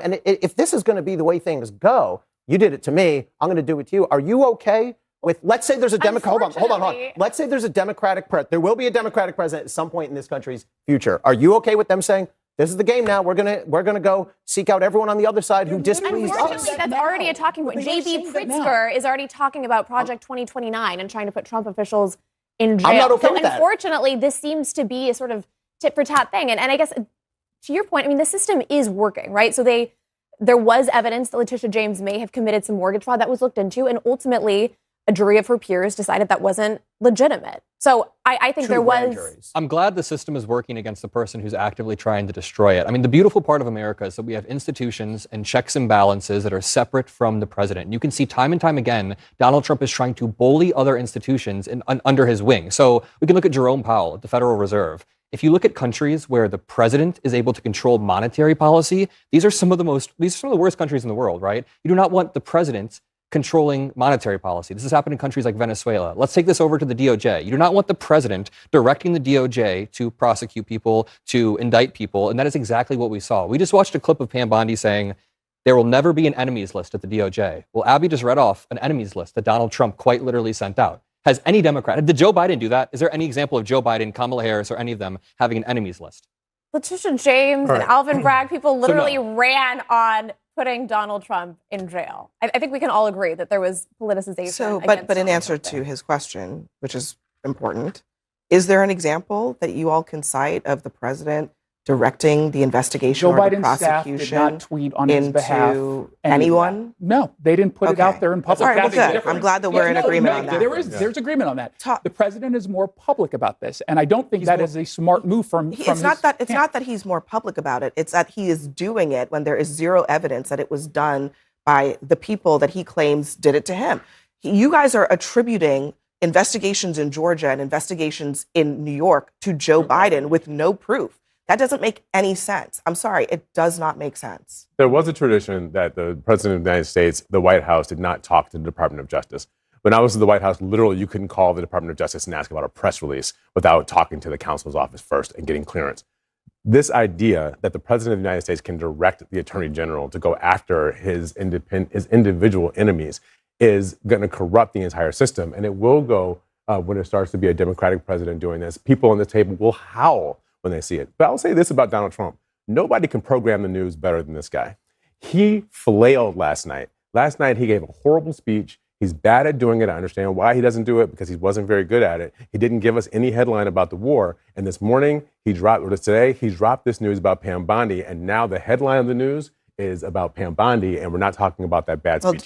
And if this is going to be the way things go, you did it to me, I'm going to do it to you. Are you okay with, let's say there's a Democrat, hold on. Let's say there's a Democratic president. There will be a Democratic president at some point in this country's future. Are you okay with them saying, this is the game now, we're gonna go seek out everyone on the other side who displeased us? Unfortunately, that's already a talking point. J.B. Pritzker is already talking about Project 2029 and trying to put Trump officials in jail. I'm not okay with that. Unfortunately, this seems to be a sort of tit-for-tat thing. And I guess, to your point, I mean, the system is working, right? So there was evidence that Letitia James may have committed some mortgage fraud that was looked into, and ultimately a jury of her peers decided that wasn't legitimate. So I think there was... I'm glad the system is working against the person who's actively trying to destroy it. I mean, the beautiful part of America is that we have institutions and checks and balances that are separate from the president. And you can see time and time again, Donald Trump is trying to bully other institutions under his wing. So we can look at Jerome Powell at the Federal Reserve. If you look at countries where the president is able to control monetary policy, these are some of the worst countries in the world, right? You do not want the president controlling monetary policy. This has happened in countries like Venezuela. Let's take this over to the DOJ. You do not want the president directing the DOJ to prosecute people, to indict people, and that is exactly what we saw. We just watched a clip of Pam Bondi saying, there will never be an enemies list at the DOJ. Well, Abby just read off an enemies list that Donald Trump quite literally sent out. Has any Democrat, did Joe Biden do that? Is there any example of Joe Biden, Kamala Harris, or any of them having an enemies list? Letitia James and Alvin Bragg, people literally ran on putting Donald Trump in jail. I think we can all agree that there was politicization. So, but in answer to his question, which is important, is there an example that you all can cite of the president directing the investigation Joe or Biden's the prosecution staff did not tweet on his behalf anyone? No, they didn't put it out there in public. All right, well, good. I'm glad that we're in agreement on that. There's agreement on that. The president is more public about this, and I don't think that is a smart move from it's not that he's more public about it. It's that he is doing it when there is zero evidence that it was done by the people that he claims did it to him. You guys are attributing investigations in Georgia and investigations in New York to Joe Biden with no proof. That doesn't make any sense. I'm sorry, it does not make sense. There was a tradition that the President of the United States, the White House, did not talk to the Department of Justice. When I was in the White House, literally, you couldn't call the Department of Justice and ask about a press release without talking to the counsel's office first and getting clearance. This idea that the President of the United States can direct the Attorney General to go after his individual enemies is going to corrupt the entire system. And it will go, when it starts to be a Democratic president doing this, people on the table will howl when they see it. But I'll say this about Donald Trump. Nobody can program the news better than this guy. He flailed last night. Last night, he gave a horrible speech. He's bad at doing it. I understand why he doesn't do it, because he wasn't very good at it. He didn't give us any headline about the war. And this morning, he dropped this news about Pam Bondi. And now the headline of the news is about Pam Bondi. And we're not talking about that bad speech.